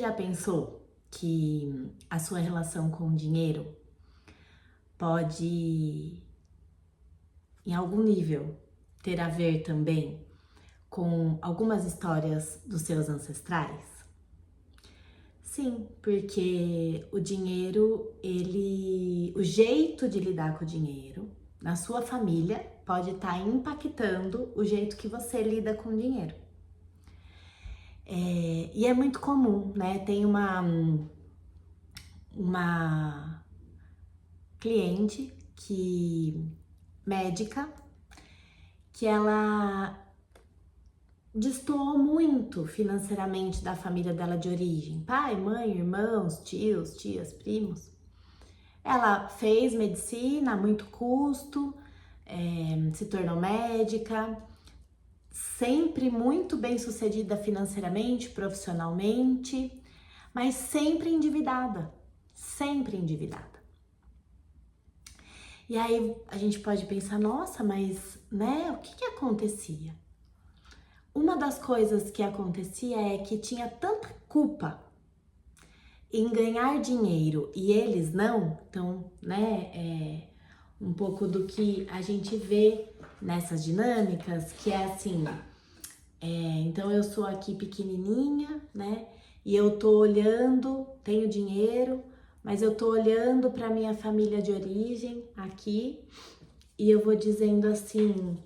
já pensou que a sua relação com o dinheiro pode, em algum nível, ter a ver também com algumas histórias dos seus ancestrais? Sim, porque o dinheiro, o jeito de lidar com o dinheiro na sua família pode estar impactando o jeito que você lida com o dinheiro. E é muito comum, né? Tem uma cliente médica, que ela destoou muito financeiramente da família dela de origem. Pai, mãe, irmãos, tios, tias, primos. Ela fez medicina a muito custo, se tornou médica, sempre muito bem sucedida financeiramente, profissionalmente, mas sempre endividada, sempre endividada. E aí a gente pode pensar, nossa, mas, né, o que acontecia? Uma das coisas que acontecia é que tinha tanta culpa em ganhar dinheiro e eles não. Então, né, um pouco do que a gente vê nessas dinâmicas, que é assim, então eu sou aqui pequenininha, né, e eu tô olhando, tenho dinheiro, mas eu tô olhando para minha família de origem aqui e eu vou dizendo assim,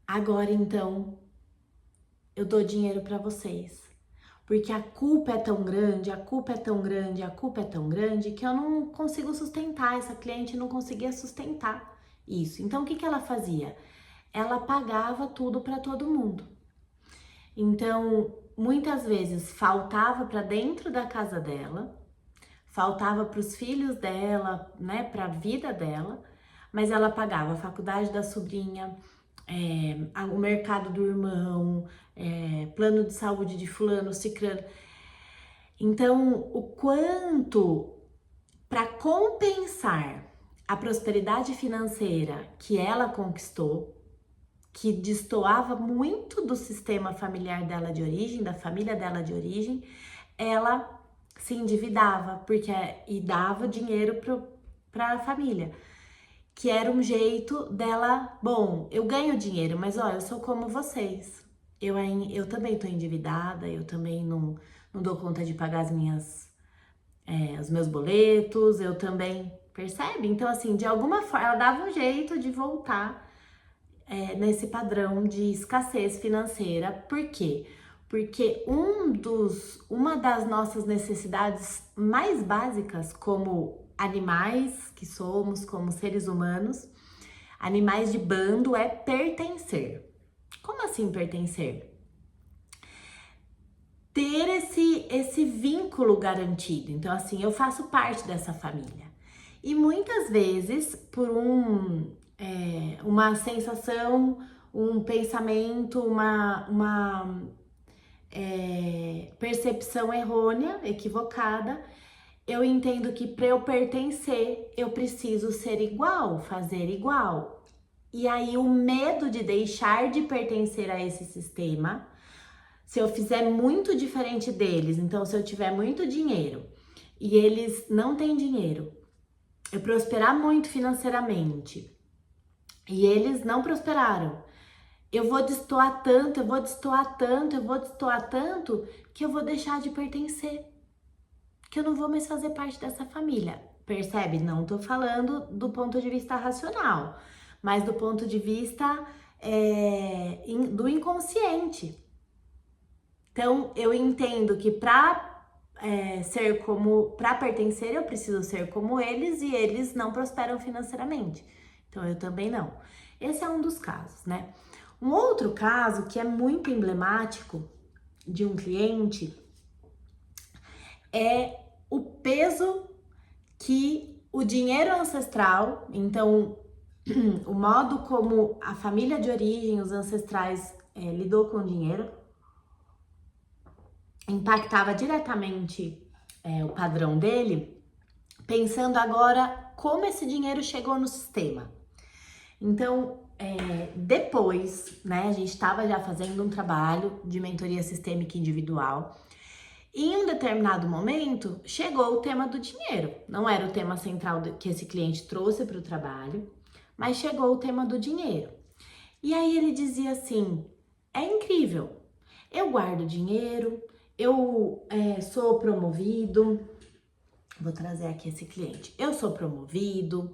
agora então eu dou dinheiro para vocês, porque a culpa é tão grande, a culpa é tão grande, a culpa é tão grande que eu não consigo sustentar, essa cliente não conseguia sustentar isso. Então o que ela fazia? Ela pagava tudo para todo mundo. Então, muitas vezes faltava para dentro da casa dela, faltava para os filhos dela, né, para a vida dela, mas ela pagava a faculdade da sobrinha, o mercado do irmão, plano de saúde de fulano, cicrano. Então, o quanto para compensar a prosperidade financeira que ela conquistou, que destoava muito do sistema familiar dela de origem, da família dela de origem, ela se endividava e dava dinheiro para a família, que era um jeito dela, bom, eu ganho dinheiro, mas ó, eu sou como vocês, eu também tô endividada, eu também não dou conta de pagar os meus boletos, eu também, percebe? Então assim, de alguma forma, ela dava um jeito de voltar nesse padrão de escassez financeira. Por quê? Porque uma das nossas necessidades mais básicas como animais que somos, como seres humanos, animais de bando, é pertencer. Como assim pertencer? Ter esse vínculo garantido. Então, assim, eu faço parte dessa família. E muitas vezes, por uma sensação, um pensamento, uma percepção errônea, equivocada, eu entendo que para eu pertencer, eu preciso ser igual, fazer igual. E aí o medo de deixar de pertencer a esse sistema, se eu fizer muito diferente deles, então se eu tiver muito dinheiro e eles não têm dinheiro, eu prosperar muito financeiramente e eles não prosperaram, eu vou destoar tanto, eu vou destoar tanto, eu vou destoar tanto que eu vou deixar de pertencer, que eu não vou mais fazer parte dessa família. Percebe? Não tô falando do ponto de vista racional, mas do ponto de vista do inconsciente. Então, eu entendo que para pertencer, eu preciso ser como eles e eles não prosperam financeiramente. Então, eu também não. Esse é um dos casos, né? Um outro caso que é muito emblemático de um cliente é o peso que o dinheiro ancestral, então, o modo como a família de origem, os ancestrais lidou com o dinheiro, impactava diretamente o padrão dele, pensando agora como esse dinheiro chegou no sistema. Então, depois, né, a gente estava já fazendo um trabalho de mentoria sistêmica individual. E em um determinado momento, chegou o tema do dinheiro. Não era o tema central que esse cliente trouxe para o trabalho, mas chegou o tema do dinheiro. E aí ele dizia assim: é incrível, eu guardo dinheiro, eu sou promovido. Vou trazer aqui esse cliente. Eu sou promovido,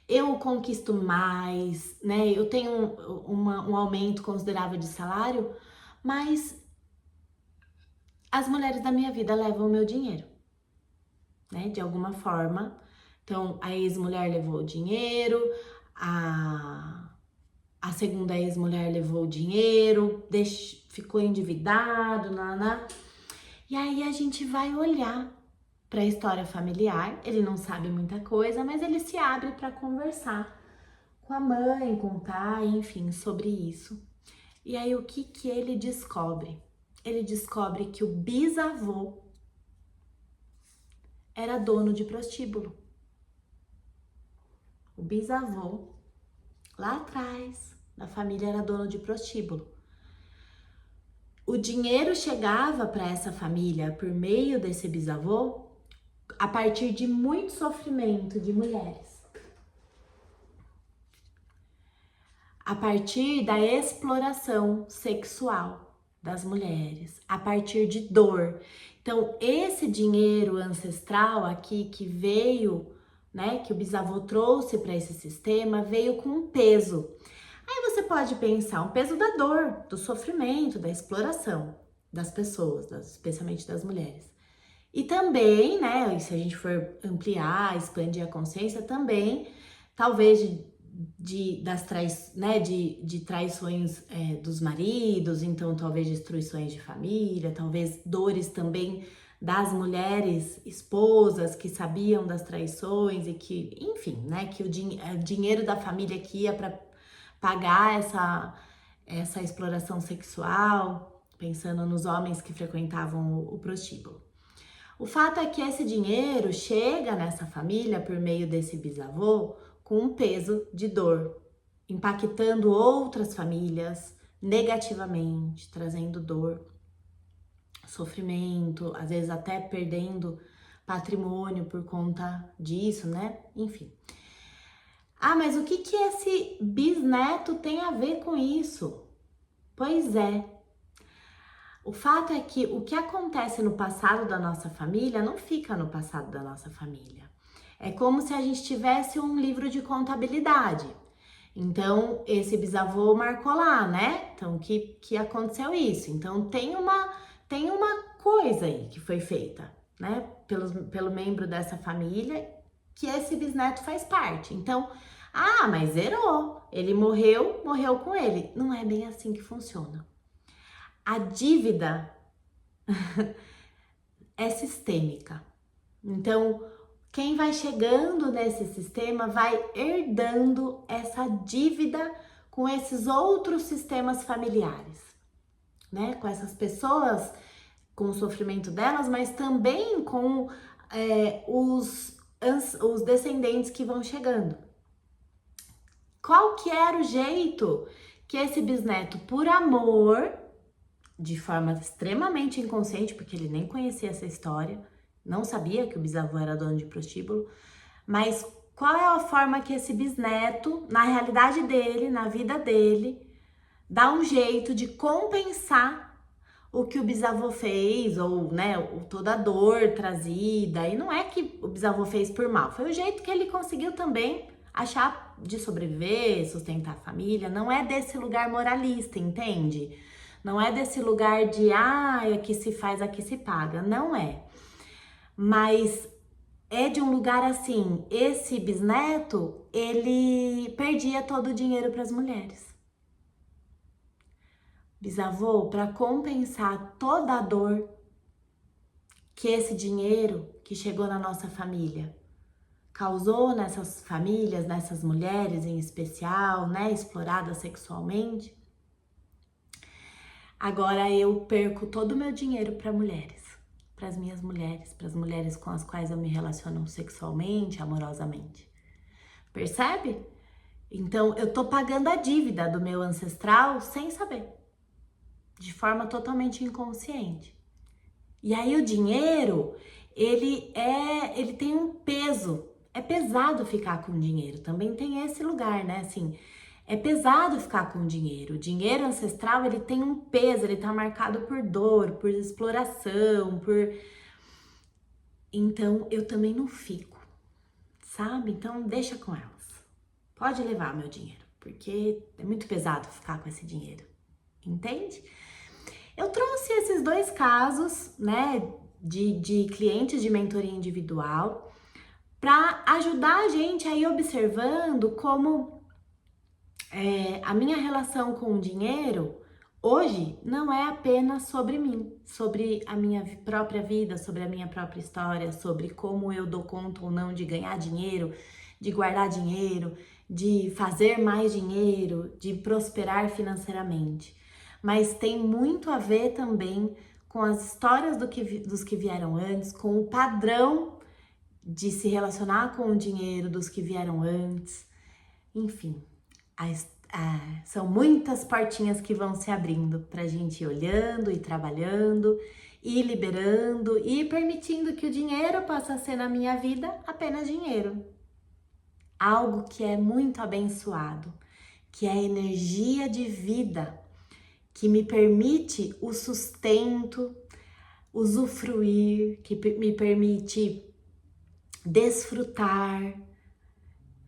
eu conquisto mais, né? Eu tenho um aumento considerável de salário, mas as mulheres da minha vida levam o meu dinheiro, né? De alguma forma. Então, a ex-mulher levou o dinheiro, a segunda ex-mulher levou o dinheiro, ficou endividado, naná. E aí a gente vai olhar para a história familiar. Ele não sabe muita coisa, mas ele se abre para conversar com a mãe, com o pai, enfim, sobre isso. E aí o que ele descobre? Ele descobre que o bisavô era dono de prostíbulo. O bisavô, lá atrás, da família, era dono de prostíbulo. O dinheiro chegava para essa família por meio desse bisavô a partir de muito sofrimento de mulheres. A partir da exploração sexual das mulheres, a partir de dor. Então, esse dinheiro ancestral aqui que veio, né, que o bisavô trouxe para esse sistema, veio com um peso. Aí você pode pensar, um peso da dor, do sofrimento, da exploração das pessoas, especialmente das mulheres. E também, né, se a gente for ampliar, expandir a consciência, também, talvez de traições dos maridos, então talvez destruições de família, talvez dores também das mulheres esposas que sabiam das traições e que, enfim, né, que o dinheiro da família que ia para pagar essa exploração sexual, pensando nos homens que frequentavam o prostíbulo. O fato é que esse dinheiro chega nessa família por meio desse bisavô com um peso de dor, impactando outras famílias negativamente, trazendo dor, sofrimento, às vezes até perdendo patrimônio por conta disso, né? Enfim. Ah, mas o que esse bisneto tem a ver com isso? Pois é. O fato é que o que acontece no passado da nossa família não fica no passado da nossa família. É como se a gente tivesse um livro de contabilidade. Então, esse bisavô marcou lá, né? Então, que aconteceu isso. Então, tem uma coisa aí que foi feita, né? Pelo membro dessa família, que esse bisneto faz parte. Então, mas zerou. Ele morreu com ele. Não é bem assim que funciona. A dívida é sistêmica. Então, quem vai chegando nesse sistema vai herdando essa dívida com esses outros sistemas familiares, né? Com essas pessoas, com o sofrimento delas, mas também com os descendentes que vão chegando. Qual que era o jeito que esse bisneto, por amor, de forma extremamente inconsciente, porque ele nem conhecia essa história, não sabia que o bisavô era dono de prostíbulo, mas qual é a forma que esse bisneto, na realidade dele, na vida dele, dá um jeito de compensar o que o bisavô fez, ou, né, toda a dor trazida, e não é que o bisavô fez por mal, foi o jeito que ele conseguiu também achar de sobreviver, sustentar a família, não é desse lugar moralista, entende? Não é desse lugar de, aqui se faz, aqui se paga. Não é. Mas é de um lugar assim, esse bisneto, ele perdia todo o dinheiro para as mulheres. Bisavô, para compensar toda a dor que esse dinheiro que chegou na nossa família causou nessas famílias, nessas mulheres em especial, né, exploradas sexualmente, agora eu perco todo o meu dinheiro para mulheres, para as minhas mulheres, para as mulheres com as quais eu me relaciono sexualmente, amorosamente. Percebe? Então, eu tô pagando a dívida do meu ancestral sem saber, de forma totalmente inconsciente. E aí o dinheiro, ele tem um peso. É pesado ficar com dinheiro. Também tem esse lugar, né? Assim, é pesado ficar com dinheiro. O dinheiro ancestral, ele tem um peso, ele tá marcado por dor, por exploração, por... Então, eu também não fico, sabe? Então, deixa com elas. Pode levar meu dinheiro, porque é muito pesado ficar com esse dinheiro, entende? Eu trouxe esses dois casos, né, de clientes de mentoria individual, para ajudar a gente a ir observando como a minha relação com o dinheiro hoje não é apenas sobre mim, sobre a minha própria vida, sobre a minha própria história, sobre como eu dou conta ou não de ganhar dinheiro, de guardar dinheiro, de fazer mais dinheiro, de prosperar financeiramente. Mas tem muito a ver também com as histórias dos que vieram antes, com o padrão de se relacionar com o dinheiro dos que vieram antes. Enfim, são muitas portinhas que vão se abrindo para a gente ir olhando e trabalhando, e liberando e permitindo que o dinheiro possa ser na minha vida apenas dinheiro. Algo que é muito abençoado, que é a energia de vida, que me permite o sustento, usufruir, que me permite desfrutar,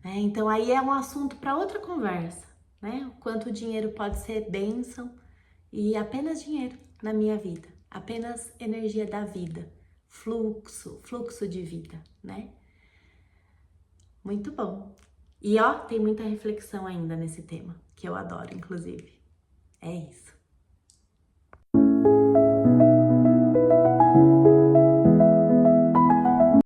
né? Então aí é um assunto para outra conversa, né? O quanto o dinheiro pode ser bênção e apenas dinheiro na minha vida, apenas energia da vida, fluxo de vida, né? Muito bom. E ó, tem muita reflexão ainda nesse tema, que eu adoro, inclusive. É isso.